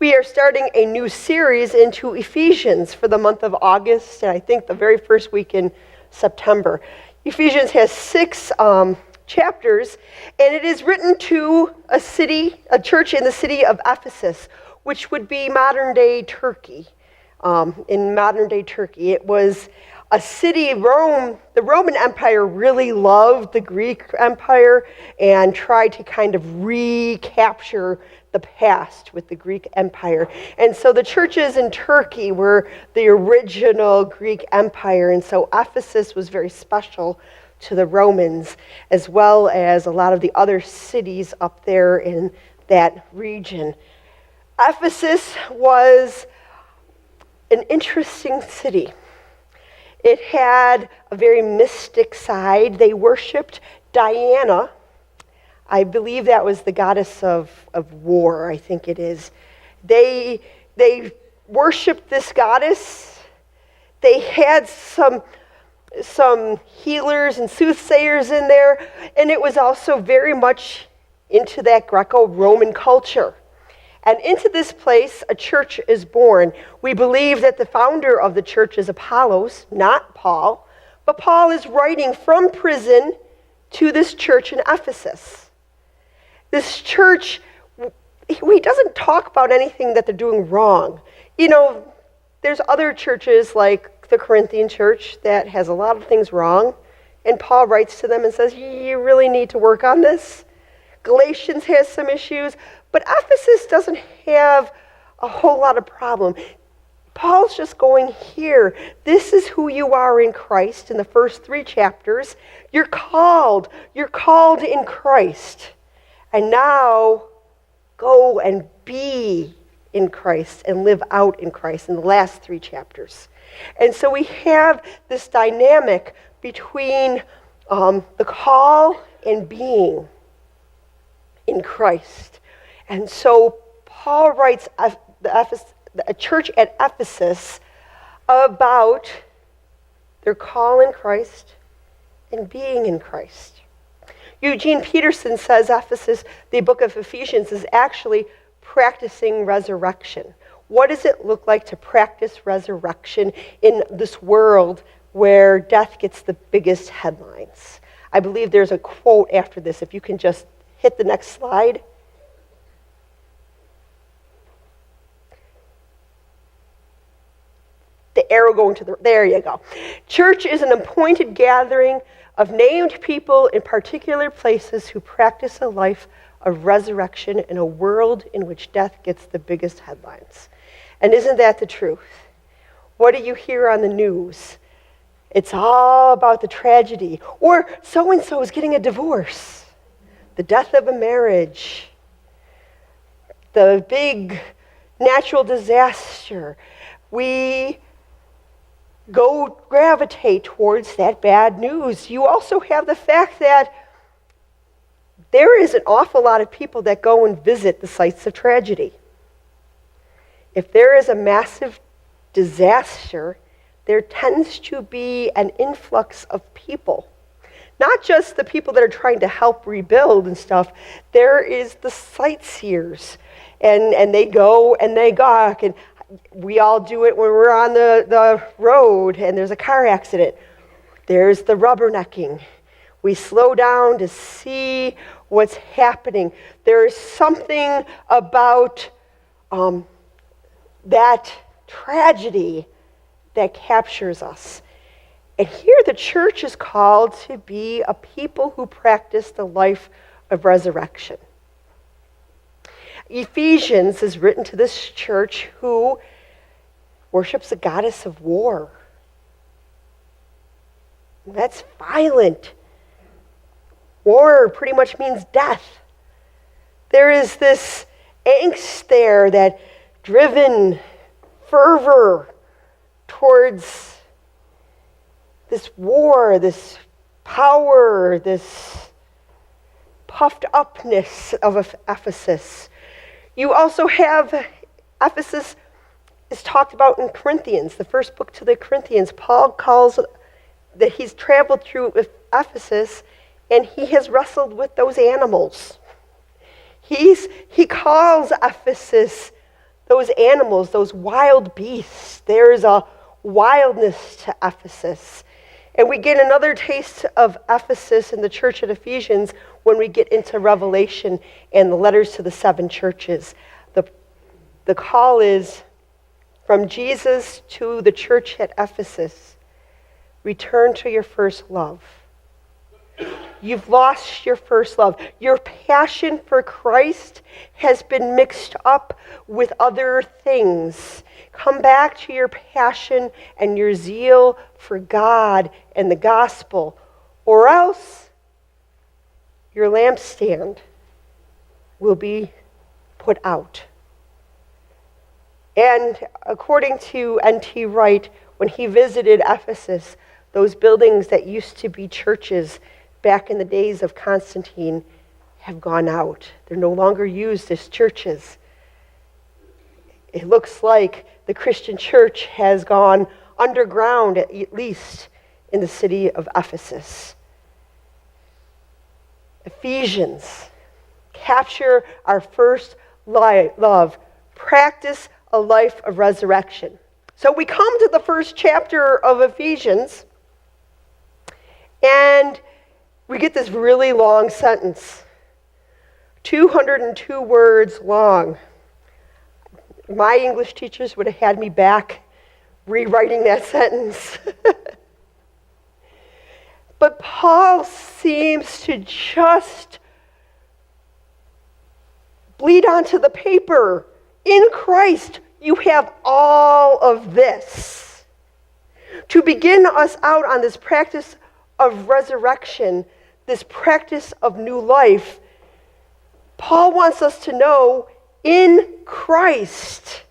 We are starting a new series into Ephesians for the month of August, and I think the very first week in September. Ephesians has 6 chapters, and it is written to a church in the city of Ephesus, which would be modern-day Turkey. In modern-day Turkey, it was a city. Rome, the Roman Empire really loved the Greek Empire and tried to kind of recapture the past with the Greek Empire. And so the churches in Turkey were the original Greek Empire, and so Ephesus was very special to the Romans, as well as a lot of the other cities up there in that region. Ephesus was an interesting city. It had a very mystic side. They worshipped Diana. I believe that was the goddess of war, I think it is. They worshipped this goddess. They had some healers and soothsayers in there, and it was also very much into that Greco-Roman culture. And into this place, a church is born. We believe that the founder of the church is Apollos, not Paul. But Paul is writing from prison to this church in Ephesus. This church, he doesn't talk about anything that they're doing wrong. You know, there's other churches like the Corinthian church that has a lot of things wrong. And Paul writes to them and says, you really need to work on this. Galatians has some issues. But Ephesus doesn't have a whole lot of problem. Paul's just going here. This is who you are in Christ in the first 3 chapters. You're called. You're called in Christ. And now go and be in Christ and live out in Christ in the last 3 chapters. And so we have this dynamic between the call and being in Christ. And so Paul writes a church at Ephesus about their call in Christ and being in Christ. Eugene Peterson says Ephesus, the book of Ephesians, is actually practicing resurrection. What does it look like to practice resurrection in this world where death gets the biggest headlines? I believe there's a quote after this, if you can just hit the next slide. The arrow going to there you go. Church is an appointed gathering of named people in particular places who practice a life of resurrection in a world in which death gets the biggest headlines. And isn't that the truth? What do you hear on the news? It's all about the tragedy. Or so-and-so is getting a divorce. The death of a marriage. The big natural disaster. We gravitate towards that bad news. You also have the fact that there is an awful lot of people that go and visit the sites of tragedy. If there is a massive disaster, there tends to be an influx of people. Not just the people that are trying to help rebuild and stuff. There is the sightseers. And they go and they gawk. And we all do it when we're on the road and there's a car accident. There's the rubbernecking. We slow down to see what's happening. There is something about that tragedy that captures us. And here the church is called to be a people who practice the life of resurrection. Ephesians is written to this church who worships a goddess of war. That's violent. War pretty much means death. There is this angst there, that driven fervor towards this war, this power, this puffed upness of Ephesus. You also have Ephesus is talked about in Corinthians, the first book to the Corinthians. Paul calls that he's traveled through Ephesus and he has wrestled with those animals. He calls Ephesus those animals, those wild beasts. There's a wildness to Ephesus. And we get another taste of Ephesus in the church at Ephesians when we get into Revelation and the letters to the 7 churches. The call is from Jesus to the church at Ephesus, return to your first love. You've lost your first love. Your passion for Christ has been mixed up with other things. Come back to your passion and your zeal for God and the gospel, or else your lampstand will be put out. And according to N.T. Wright, when he visited Ephesus, those buildings that used to be churches back in the days of Constantine have gone out. They're no longer used as churches. It looks like the Christian church has gone underground, at least in the city of Ephesus. Ephesians, capture our first love. Practice a life of resurrection. So we come to the first chapter of Ephesians, and we get this really long sentence, 202 words long. My English teachers would have had me back rewriting that sentence. But Paul seems to just bleed onto the paper. In Christ, you have all of this. To begin us out on this practice of resurrection, this practice of new life, Paul wants us to know in Christ,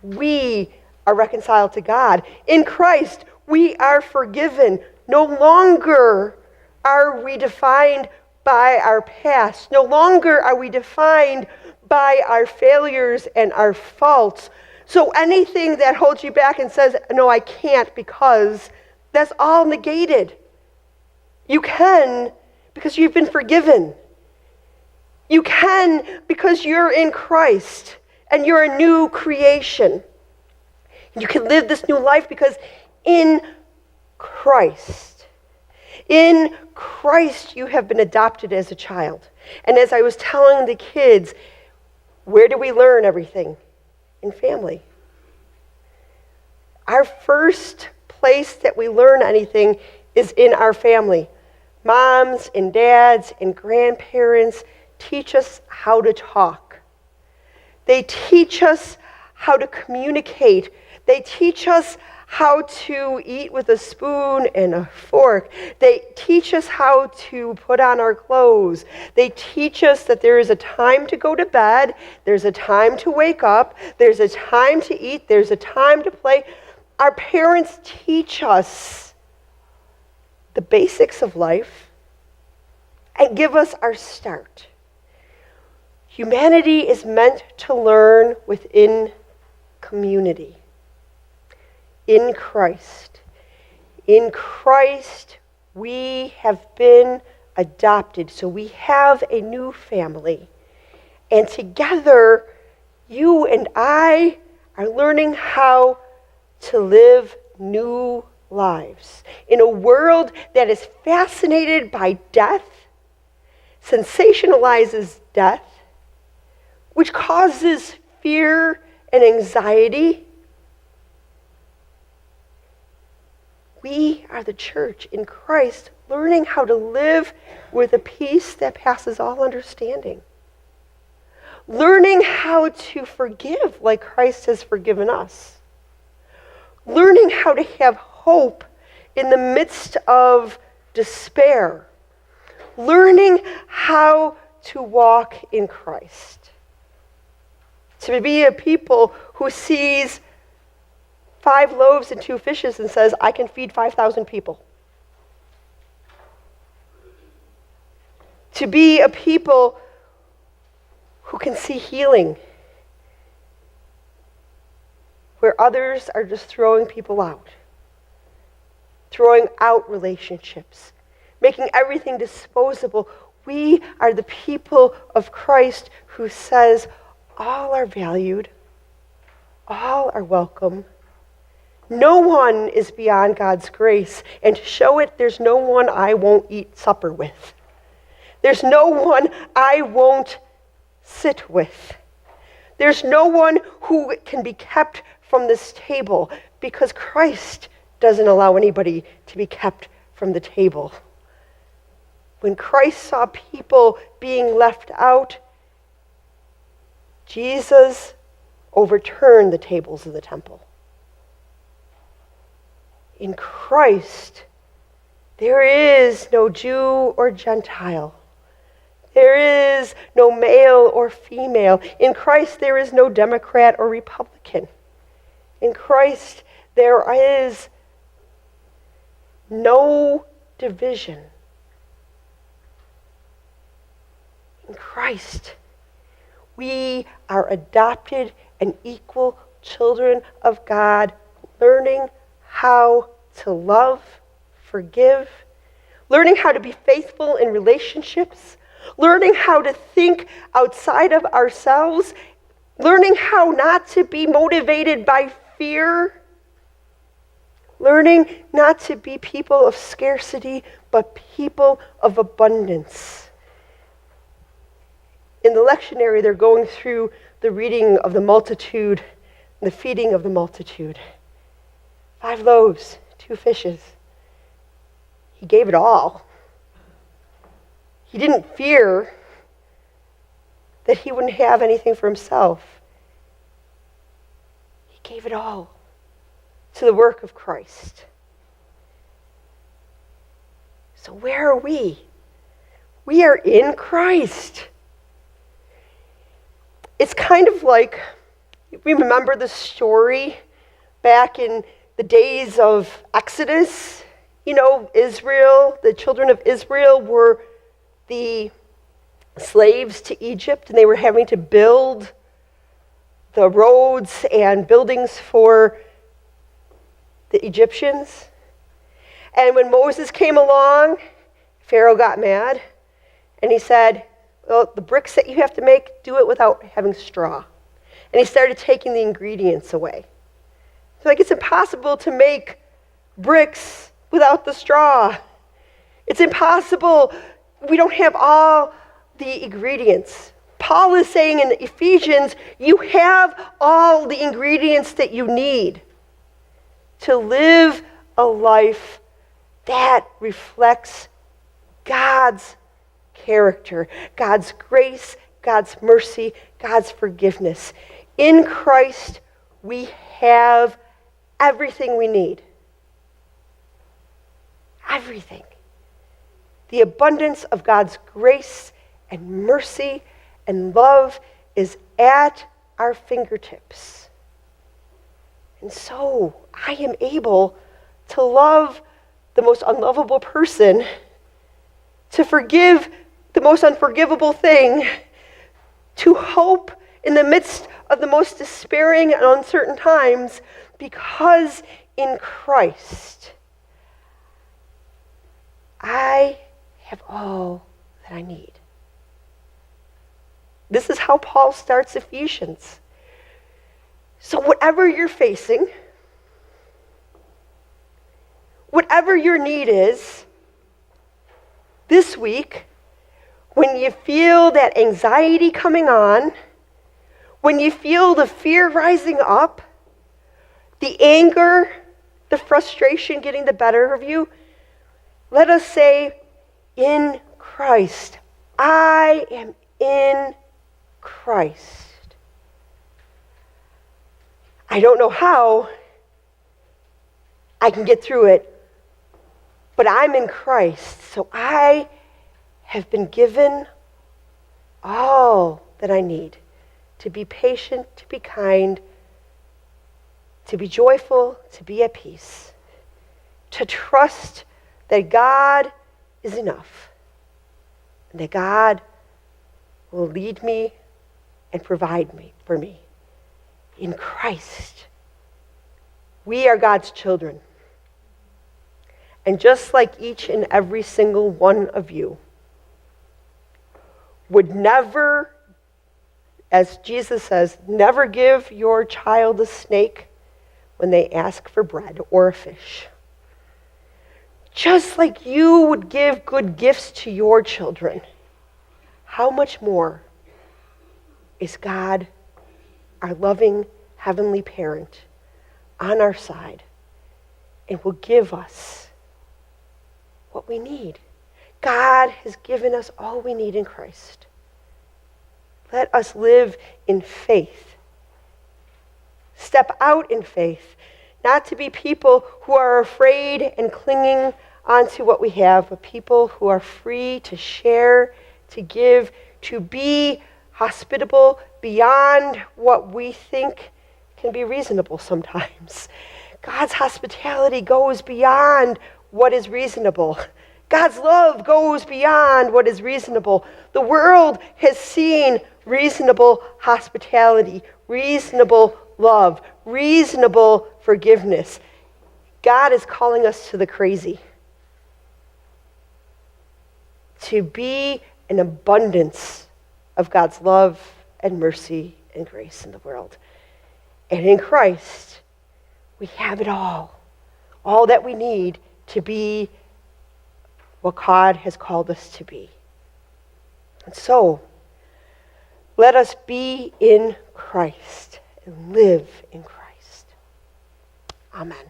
we are reconciled to God. In Christ, we are forgiven. No longer are we defined by our past. No longer are we defined by our failures and our faults. So anything that holds you back and says, no, I can't because, that's all negated. You can because you've been forgiven. You can because you're in Christ and you're a new creation. You can live this new life because in Christ you have been adopted as a child. And as I was telling the kids, where do we learn everything? In family. Our first place that we learn anything is in our family. Moms and dads and grandparents teach us how to talk. They teach us how to communicate. They teach us how to eat with a spoon and a fork. They teach us how to put on our clothes. They teach us that there is a time to go to bed, there's a time to wake up, there's a time to eat, there's a time to play. Our parents teach us the basics of life and give us our start. Humanity is meant to learn within community. In Christ. In Christ, we have been adopted. So we have a new family. And together, you and I are learning how to live new lives. In a world that is fascinated by death, sensationalizes death, which causes fear and anxiety. We are the church in Christ, learning how to live with a peace that passes all understanding. Learning how to forgive like Christ has forgiven us. Learning how to have hope in the midst of despair. Learning how to walk in Christ. To be a people who sees 5 loaves and 2 fishes and says, I can feed 5,000 people. To be a people who can see healing where others are just throwing people out. Throwing out relationships. Making everything disposable. We are the people of Christ who says, All are valued. All are welcome. No one is beyond God's grace. And to show it, there's no one I won't eat supper with. There's no one I won't sit with. There's no one who can be kept from this table because Christ doesn't allow anybody to be kept from the table. When Christ saw people being left out, Jesus overturned the tables of the temple. In Christ, there is no Jew or Gentile. There is no male or female. In Christ, there is no Democrat or Republican. In Christ, there is no division. In Christ, we are adopted and equal children of God, learning how to love, forgive, learning how to be faithful in relationships, learning how to think outside of ourselves, learning how not to be motivated by fear, learning not to be people of scarcity, but people of abundance. In the lectionary, they're going through the reading of the multitude, the feeding of the multitude. 5 loaves, 2 fishes. He gave it all. He didn't fear that he wouldn't have anything for himself. He gave it all to the work of Christ. So where are we? We are in Christ. It's kind of like, we remember the story back in the days of Exodus. You know, Israel, the children of Israel were the slaves to Egypt, and they were having to build the roads and buildings for the Egyptians. And when Moses came along, Pharaoh got mad, and he said, well, the bricks that you have to make, do it without having straw. And he started taking the ingredients away. So it's impossible to make bricks without the straw. It's impossible. We don't have all the ingredients. Paul is saying in Ephesians, you have all the ingredients that you need to live a life that reflects God's character, God's grace, God's mercy, God's forgiveness. In Christ, we have everything we need. Everything. The abundance of God's grace and mercy and love is at our fingertips. And so I am able to love the most unlovable person, to forgive the most unforgivable thing, to hope in the midst of the most despairing and uncertain times, because in Christ, I have all that I need. This is how Paul starts Ephesians. So whatever you're facing, whatever your need is, this week, when you feel that anxiety coming on, when you feel the fear rising up, the anger, the frustration getting the better of you, let us say, in Christ. I am in Christ. I don't know how I can get through it, but I'm in Christ, so I have been given all that I need to be patient, to be kind, to be joyful, to be at peace, to trust that God is enough, and that God will lead me and provide me for me. In Christ, we are God's children. And just like each and every single one of you would never As Jesus says, never give your child a snake when they ask for bread or a fish. Just like you would give good gifts to your children, how much more is God, our loving heavenly parent, on our side and will give us what we need? God has given us all we need in Christ. Let us live in faith. Step out in faith, not to be people who are afraid and clinging onto what we have, but people who are free to share, to give, to be hospitable beyond what we think can be reasonable sometimes. God's hospitality goes beyond what is reasonable. God's love goes beyond what is reasonable. The world has seen reasonable hospitality, reasonable love, reasonable forgiveness. God is calling us to the crazy, to be an abundance of God's love and mercy and grace in the world. And in Christ, we have it all that we need to be what God has called us to be. And so, let us be in Christ and live in Christ. Amen.